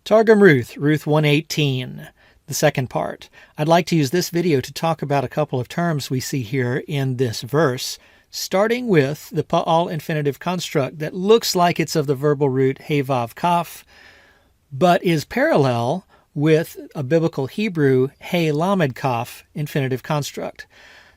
Targum Ruth, Ruth 118, the second part. I'd like to use this video to talk about a couple of terms we see here in this verse, starting with the Pa'al infinitive construct that looks like it's of the verbal root He Vav Kaf, but is parallel with a biblical Hebrew He Lamed Kaf infinitive construct.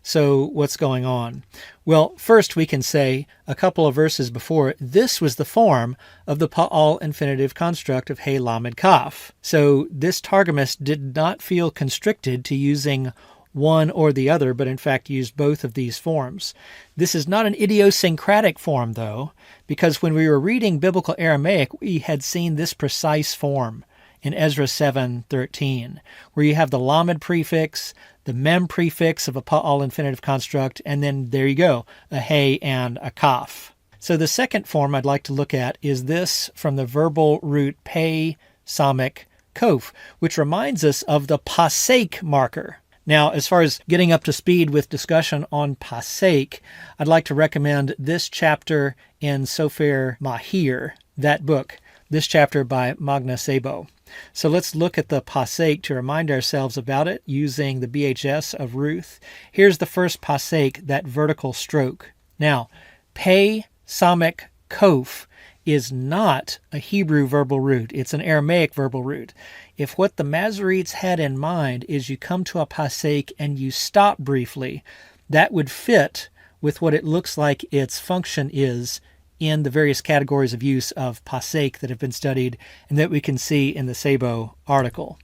So what's going on? Well, first we can say a couple of verses before, this was the form of the Pa'al infinitive construct of He Lamed Kaf. So this Targumist did not feel constricted to using one or the other, but in fact used both of these forms. This is not an idiosyncratic form, though, because when we were reading biblical Aramaic, we had seen this precise form in Ezra 7:13, where you have the lamed prefix, the mem prefix of a Pa'al infinitive construct, and then there you go, a he and a kaf. So the second form I'd like to look at is this from the verbal root pe, samic, kof, which reminds us of the pasek marker. Now, as far as getting up to speed with discussion on pasek, I'd like to recommend this chapter in Sofer Mahir, that book, this chapter by Magna Sebo. So let's look at the pasek to remind ourselves about it using the BHS of Ruth. Here's the first pasek, that vertical stroke. Now, pe, samic, kof is not a Hebrew verbal root. It's an Aramaic verbal root. If what the Masoretes had in mind is you come to a pasek and you stop briefly, that would fit with what it looks like its function is in the various categories of use of pasek that have been studied and that we can see in the Sebo article.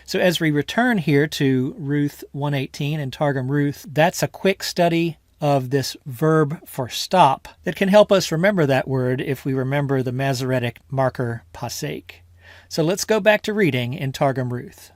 So as we return here to Ruth 118 and Targum Ruth, that's a quick study of this verb for stop that can help us remember that word if we remember the Masoretic marker pasek. So let's go back to reading in Targum Ruth.